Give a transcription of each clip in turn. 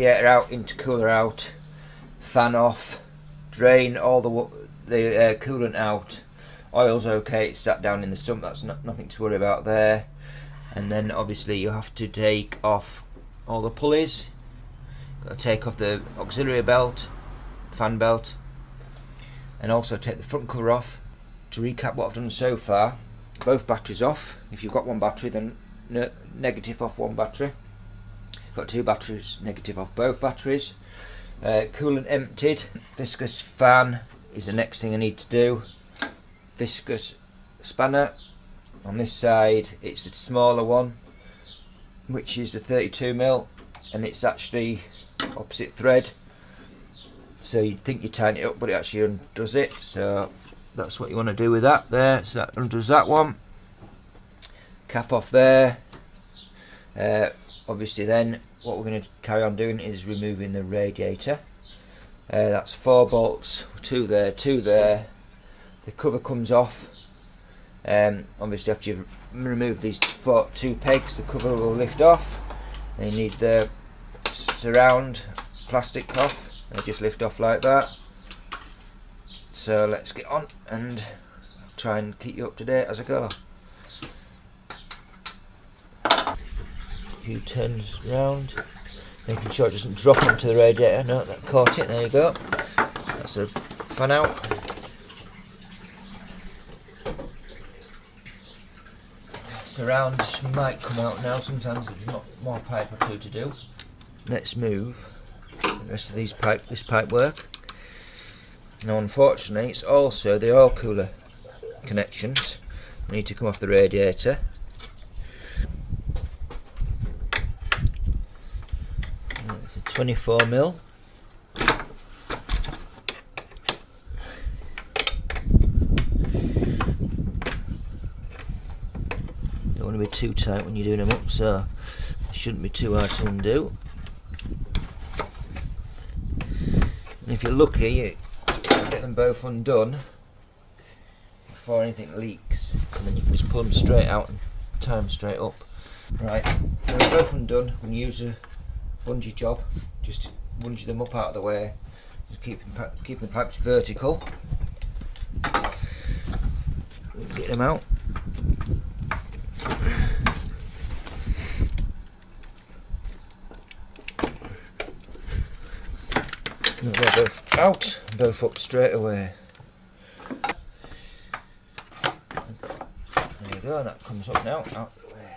radiator out, intercooler out, fan off, drain all the coolant out. Oil's okay, it's sat down in the sump, that's nothing to worry about there. And then obviously you have to take off all the pulleys. Got to take off the auxiliary belt, fan belt, and also take the front cover off. To recap what I've done so far, both batteries off. If you've got one battery, then negative off one battery. Got two batteries, negative off both batteries. Coolant emptied. Viscous fan is the next thing I need to do. Viscous spanner. On this side it's the smaller one, which is the 32mm, and it's actually opposite thread, so you'd think you tighten it up, but it actually undoes it. So that's what you want to do with that there. So that undoes that one. Cap off there. Obviously then what we're going to carry on doing is removing the radiator. That's 4 bolts, 2 there, 2 there. The cover comes off. Obviously after you've removed these 2 pegs, the cover will lift off. Then you need the surround plastic off, they just lift off like that. So let's get on and try and keep you up to date as I go. A few turns round, making sure it doesn't drop onto the radiator. No, that caught it, there you go. That's a fan out. Surround might come out now, sometimes there's not more pipe or 2 to do. Let's move the rest of this pipe work. Now unfortunately it's also the oil cooler connections that need to come off the radiator. It's a 24mm. Don't want to be too tight when you're doing them up, so it shouldn't be too hard to undo. And if you're lucky, you get them both undone before anything leaks, and then you can just pull them straight out and tie them straight up. Right, they're both undone. When you use a bungee job, just bungee them up out of the way, just keep the pipes vertical. Get them out. No, they're both out, both up straight away. There you go, that comes up now, out the way.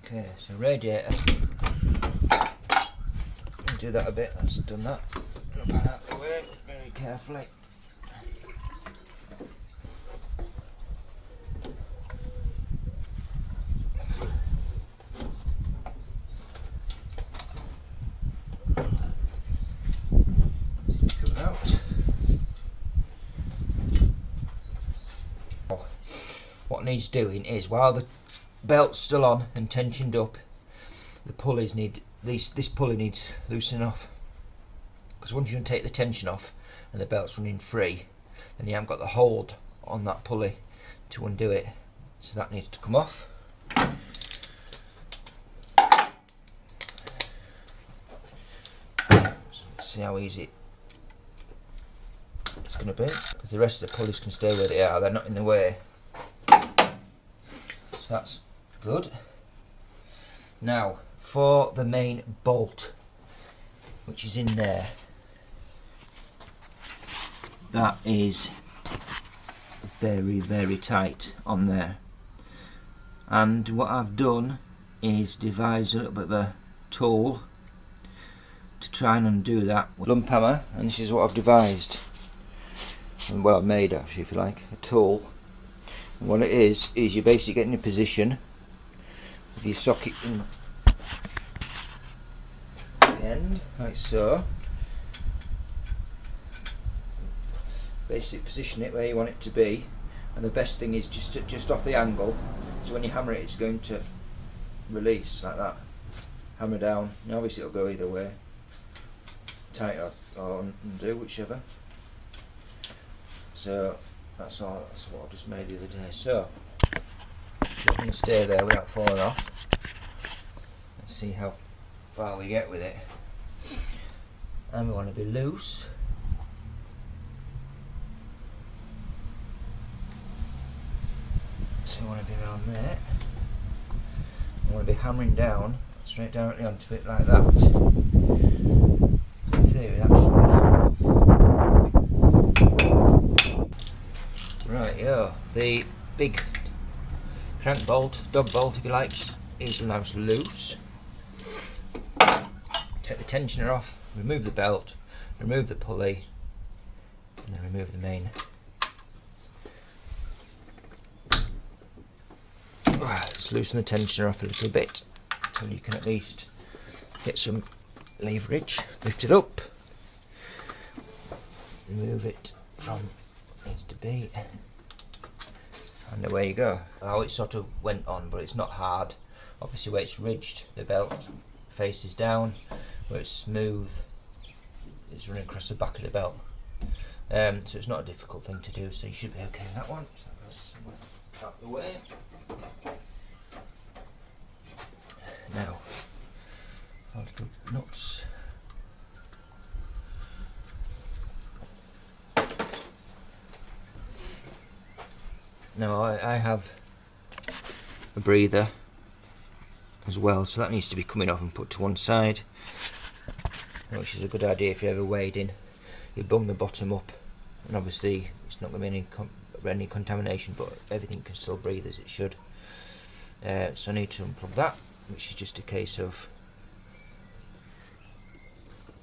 Okay, so radiator. Do that a bit, that's done that. Up and out the way, very carefully. What needs doing is, while the belt's still on and tensioned up, the pulleys need, this pulley needs loosening off, because once you take the tension off and the belt's running free, then you haven't got the hold on that pulley to undo it, so that needs to come off. So let's see how easy it's going to be, because the rest of the pulleys can stay where they are, they're not in the way. So that's good. Now for the main bolt, which is in there, that is very tight on there, and what I've done is devise a little bit of a tool to try and undo that with a lump hammer, and this is what I've devised, and well, I've made actually, if you like, a tool. And what it is you basically get in a position with your socket in the end, like so. Basically position it where you want it to be, and the best thing is just off the angle, so when you hammer it, it's going to release like that. Hammer down. Now obviously it'll go either way, tight or undo, whichever. So that's all. That's what I just made the other day. So it can stay there without falling off. Let's see how far we get with it. And we want to be loose. So we want to be around there. We want to be hammering down, straight directly onto it like that. So in theory that should... Right, yeah, the big crank bolt, dog bolt if you like, is now loose. Take the tensioner off, remove the belt, remove the pulley, and then remove the main. Just loosen the tensioner off a little bit until you can at least get some leverage. Lift it up, remove it from where it needs to be, and away you go. Oh, it sort of went on, but it's not hard. Obviously where it's ridged, the belt faces down. Where it's smooth, it's running across the back of the belt. So it's not a difficult thing to do, so you should be okay with that one. So that goes somewhere out the way. Now, our little nuts. Now I have a breather as well, so that needs to be coming off and put to one side, which is a good idea if you're ever wading. You bung the bottom up, and obviously it's not going to be any contamination, but everything can still breathe as it should. So I need to unplug that, which is just a case of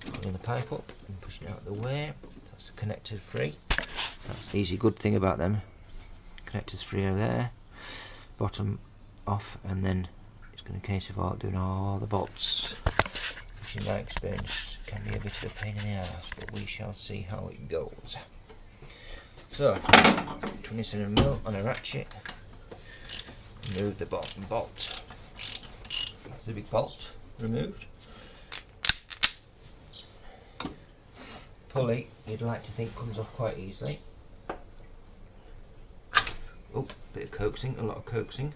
pulling the pipe up and pushing it out of the way. That's connected free. That's the easy good thing about them. Connectors free over there, bottom off, and then it's going to be a case of doing all the bolts, which in my experience can be a bit of a pain in the ass, but we shall see how it goes. So, 27mm on a ratchet, remove the bottom bolt. That's the big bolt removed. Pulley, you'd like to think comes off quite easily. Oh, bit of coaxing, a lot of coaxing.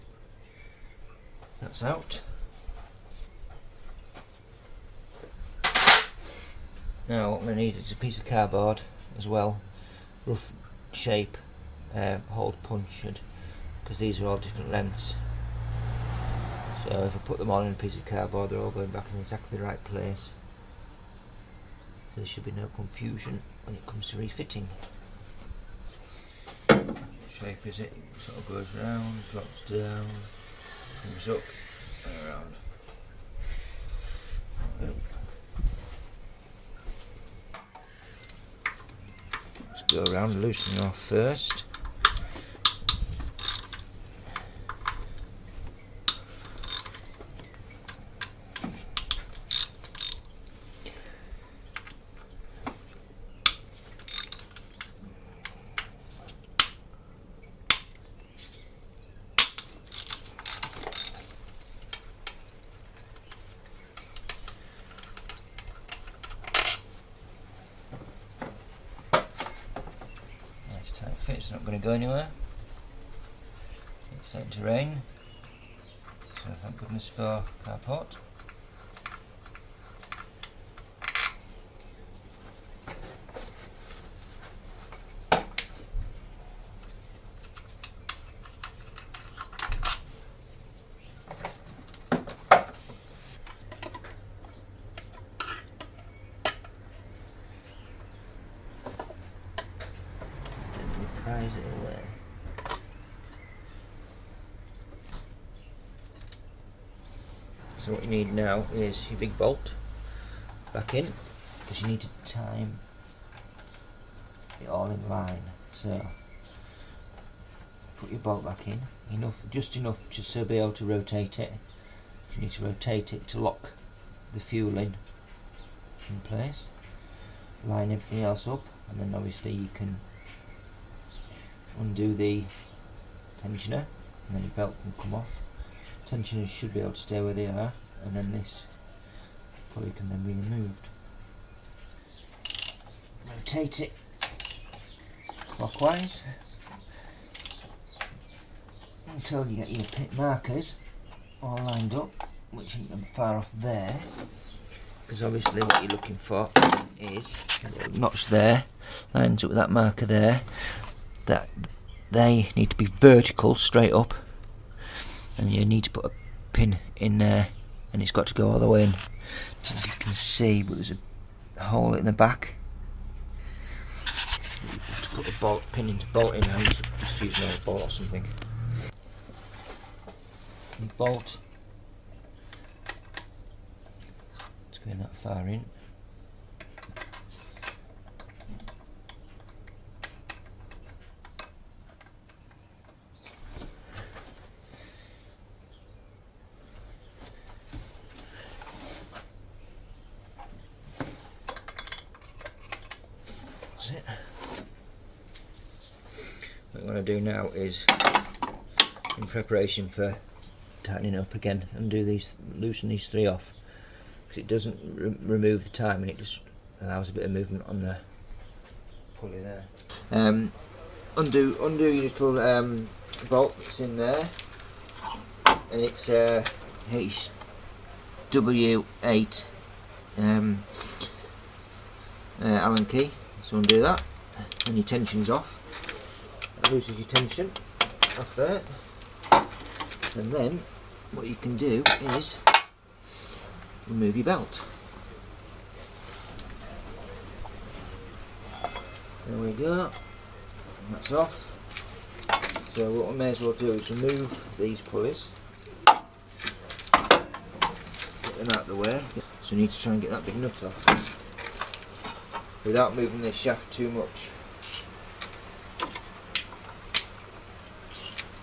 That's out. Now what we need is a piece of cardboard as well, rough shape, hole punctured, because these are all different lengths. So if I put them all in a piece of cardboard, they're all going back in exactly the right place. So there should be no confusion when it comes to refitting. What shape is it? It sort of goes round, drops down, comes up and around. Let's go around, loosening off first. It's not going to go anywhere. It's starting to rain, so thank goodness for carport. Prise it away. So what you need now is your big bolt back in, because you need to time it all in line. So put your bolt back in, just enough just to be able to rotate it. You need to rotate it to lock the fuel in place. Line everything else up, and then obviously you can undo the tensioner, and then the belt can come off. Tensioners should be able to stay where they are, and then this pulley can then be removed. Rotate it clockwise until you get your pit markers all lined up. which isn't far off there, because obviously what you're looking for is a little notch there, lines up with that marker there, that they need to be vertical, straight up, and you need to put a pin in there, and it's got to go all the way in, as you can see, but there's a hole in the back. You have to put a pin in, bolt in, I just use an old bolt or something. And bolt, it's going that far in. That's it. What I'm going to do now is, in preparation for tightening up again, loosen these three off, because it doesn't remove the time, and it just allows a bit of movement on the pulley there. Undo your little bolt that's in there, and it's HW8 Allen key. So undo that, and your tension's off. That loses your tension off there, and then what you can do is remove your belt. There we go, that's off. So what we may as well do is remove these pulleys, get them out of the way. So you need to try and get that big nut off without moving this shaft too much.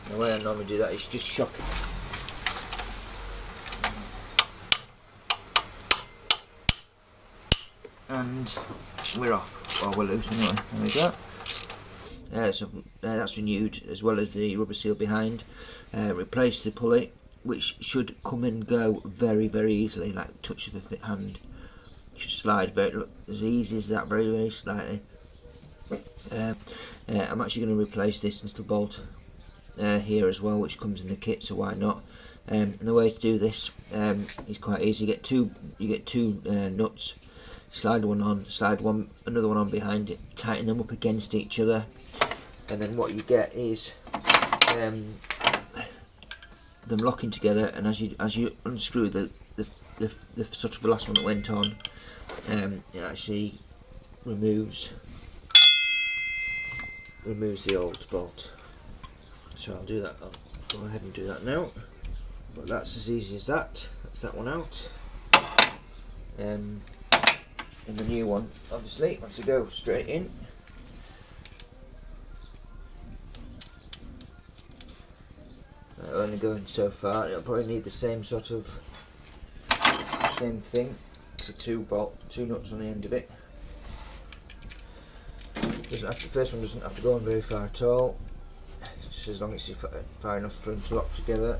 The way I normally do that is just shock it. And we're off, or we're loose anyway. There we go. So that's renewed, as well as the rubber seal behind. Replace the pulley, which should come and go very, very easily, like touch of the hand. It should slide as easy as that, very, very slightly. I'm actually going to replace this little bolt here as well, which comes in the kit, so why not? And the way to do this is quite easy. You get two nuts. Slide one on, another one on behind it, tighten them up against each other, and then what you get is them locking together. And as you unscrew the sort of the last one that went on, it actually removes the old bolt. So I'll do that. I'll go ahead and do that now. But that's as easy as that. That's that one out. And the new one, obviously, wants to go straight in. It'll only go in so far. It'll probably need the same sort of same thing. So two nuts on the end of it. The first one doesn't have to go on very far at all. Just as long as it's far enough for them to lock together.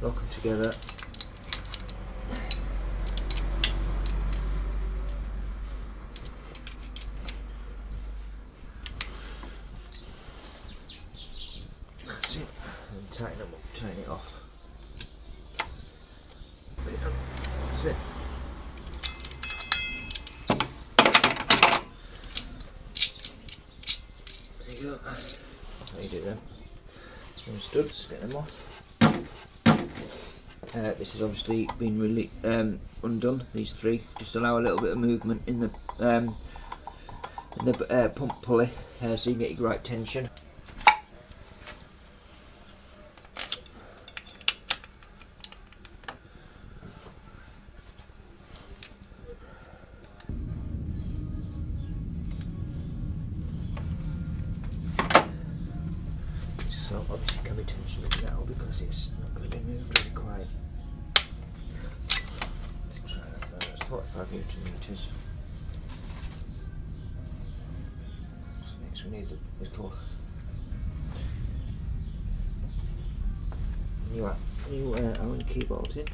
Lock them together. That's it. And tighten them up, tighten it off. That's it. There you go. How you do them? Some studs, get them off. This has obviously been really undone. These three just allow a little bit of movement in the pump pulley, so you can get your right tension. So obviously can be tensioned up now because it's not going to be moved really quite. Let's try that now. That's 45 Newton meters. So next we need the little new Allen key bolt in.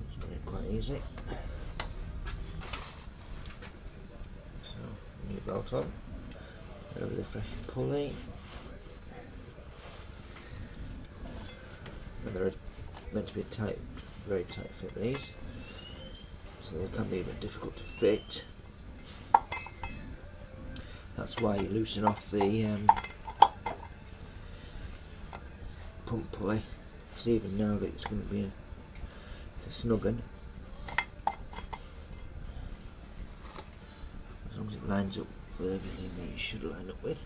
It's going to be quite easy. New belt on, over the fresh pulley. And they're meant to be tight, very tight fit, these, so they can be a bit difficult to fit. That's why you loosen off the pump pulley, because even now that it's going to be a snug one, as long as it lines up with everything that it should line up with.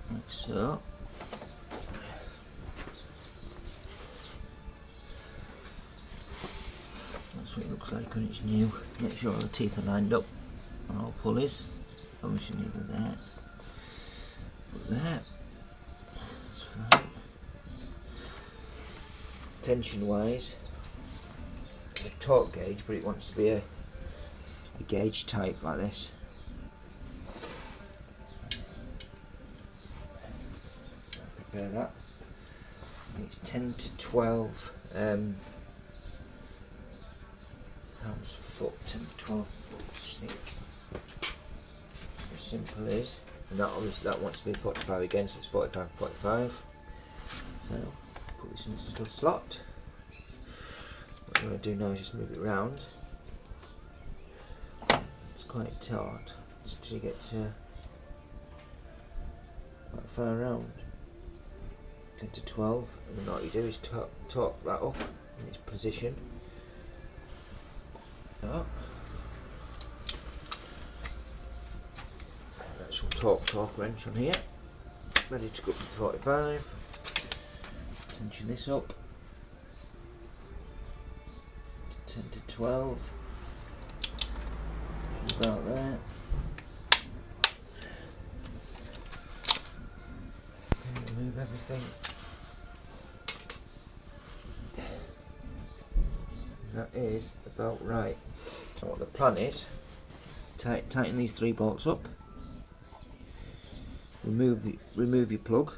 Like so. That's what it looks like when it's new. Make sure all the teeth are lined up on all pulleys. Obviously neither there, but there. That's fine. Tension wise, it's a torque gauge, but it wants to be a gauge type like this. Prepare that. It's 10 to 12 pounds a foot, 10 to 12 foot, I think. As simple as, and that obviously that wants to be 45 again, so it's 45, 45. So put this in this little slot. What I'm going to do now is just move it round. It's quite taut until you get to quite far around. 10 to 12, and then all you do is torque that up in its position. An actual torque wrench on here, ready to go up to 45. Tension this up, 10 to 12, about there. Remove everything. That is about right. So what the plan is, tighten these 3 bolts up, remove your plug.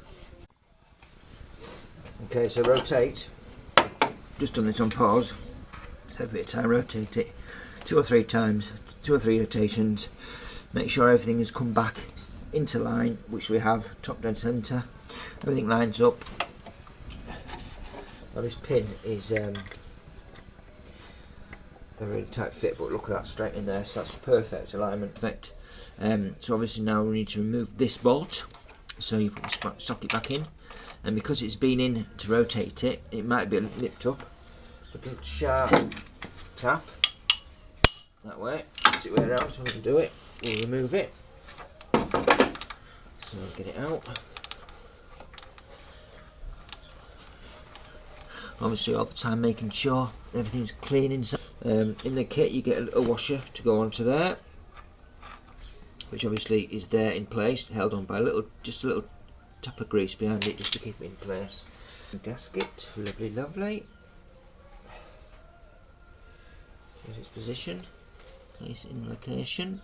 Okay, so rotate, just done this on pause, so a bit of time, rotate it 2 or 3 times, 2 or 3 rotations, make sure everything has come back into line, which we have, top dead centre, everything lines up. Now this pin is a really tight fit, but look at that straight in there, so that's perfect alignment. Perfect. So obviously now we need to remove this bolt, so you put the socket back in, and because it's been in to rotate it, it might be nipped up, but a sharp tap that way, puts it way around so we can do it. We'll remove it, so I'll get it out. Obviously all the time making sure everything's clean inside. In the kit you get a washer to go onto there, which obviously is there in place, held on by just a little tap of grease behind it just to keep it in place. The gasket, lovely, lovely. Here's its position, place it in location.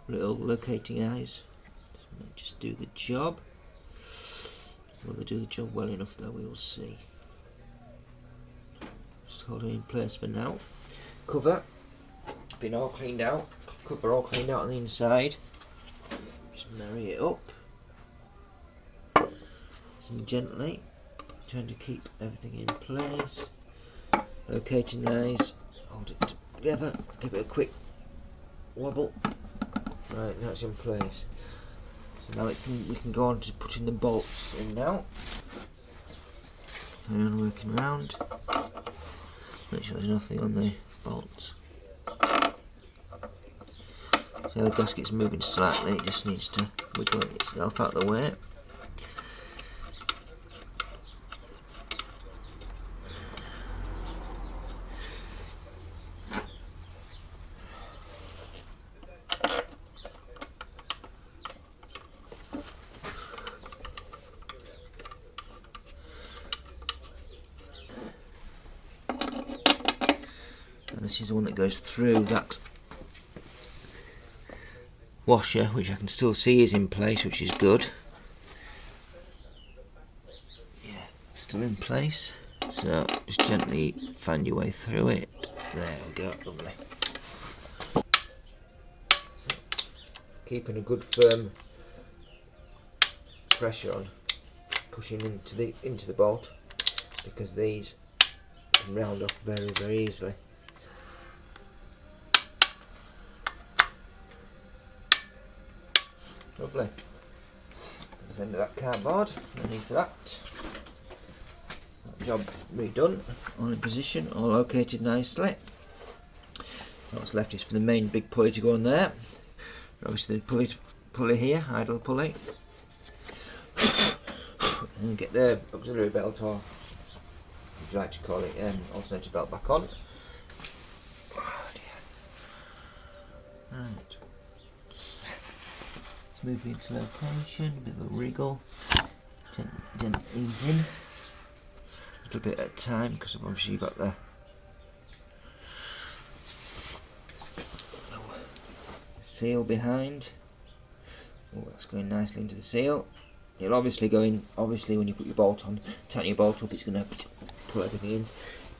Little locating eyes, just do the job. Will they do the job well enough though, we will see. Just hold it in place for now. Cover, been all cleaned out. Cover all cleaned out on the inside. Just marry it up. And gently, trying to keep everything in place. Locating eyes, hold it together, give it a quick wobble. Right, now it's in place. So now we can go on to putting the bolts in now. Carry on working around. Make sure there's nothing on the bolts. So the gasket's moving slightly, it just needs to wiggle itself out of the way. this is the one that goes through that washer, which I can still see is in place, which is good. Yeah, still in place. So just gently find your way through it. There we go, lovely. So, keeping a good firm pressure on, pushing into the bolt, because these can round off very, very easily. Lovely. That's the end of that cardboard. No need for that. That job redone. All in position, all located nicely. What's left is for the main big pulley to go on there. Obviously the pulley here, idle pulley. And get the auxiliary belt, or if you like to call it, alternator belt, back on. Right. Let's move into location, a bit of a wriggle, gently ease in, a little bit at a time, because obviously you've got the seal behind. Oh, that's going nicely into the seal. You'll obviously go in, when you put your bolt on, tighten your bolt up, it's going to pull everything in,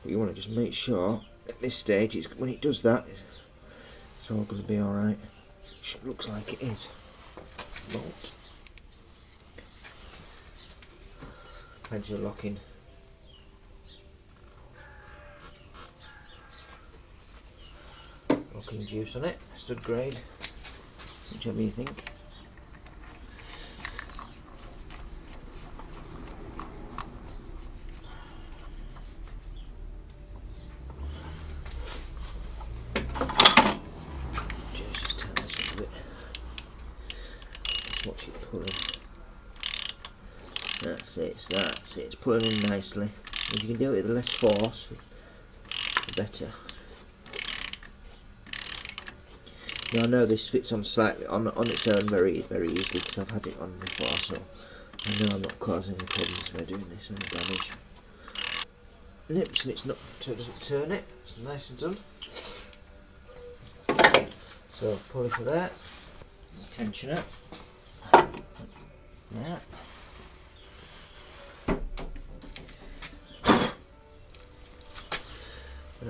but you want to just make sure at this stage, when it does that, it's all going to be alright. It looks like it is. Bolt. Plenty of locking. Locking juice on it, stud grade, whichever you think. Watch it pulling. That's it, it's pulling in nicely. If you can do it with less force, the better. Now I know this fits on slightly on its own very, very easily, because I've had it on before, so I know I'm not causing any problems by doing this, any damage. Nips and it's not, so it doesn't turn it, it's nice and done. So pulley for that, tension it. Yeah.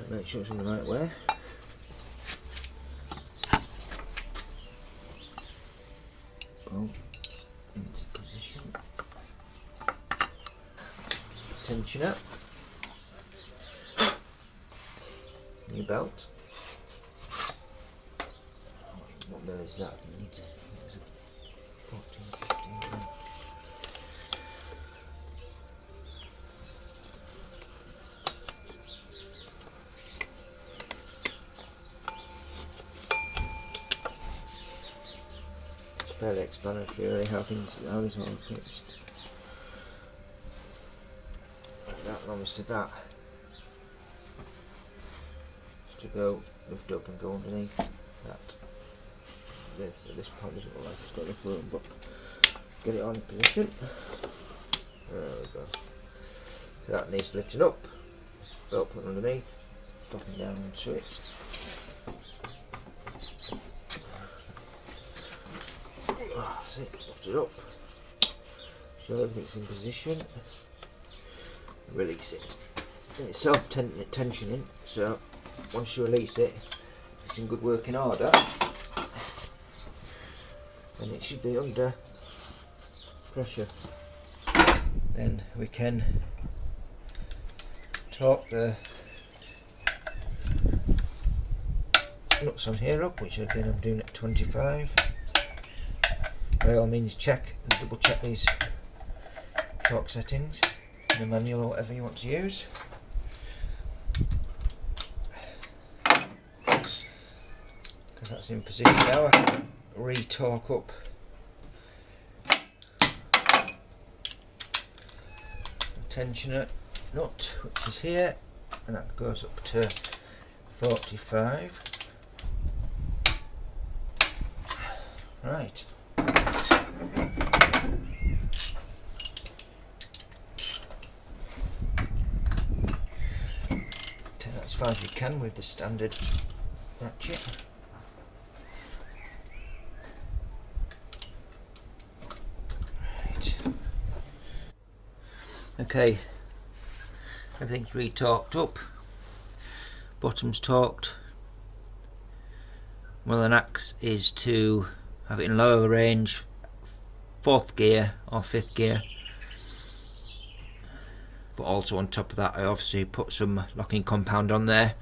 Make sure it's in the right way. Oh, into position. Tension it. New belt. What belt is that? You need to. 14, 15. It's fairly explanatory, really, how this all fits. Like that, and obviously that. Just to go lift up and go underneath that. At this point doesn't look like it's got enough room, but get it on position. There we go. So that needs lifting up, belt put underneath, dropping down into it. That's it, lift it up. Sure everything's in position. Release it. And it's self-tensioning, so once you release it, it's in good working order. And it should be under pressure. Then we can torque the nuts on here up, which again I'm doing at 25. By all means check and double check these torque settings in the manual or whatever you want to use. Because that's in position now, I can re-torque up the tensioner nut, which is here, and that goes up to 45. Right. far as you can with the standard ratchet. Right. Okay, everything's re-torqued up, bottom's torqued. Well, an axe is to have it in lower range, 4th gear or 5th gear. But also on top of that, I obviously put some locking compound on there.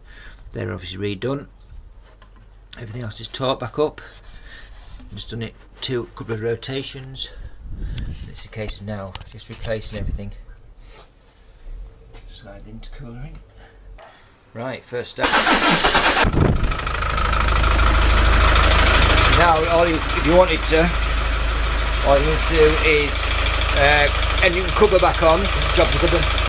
They're obviously redone. Everything else is torqued back up. Just done it a couple of rotations. It's a case of now just replacing everything. Slide into coolering. Right, first step. Now, if you wanted to, all you need to do is and you can cover back on, job's a good one.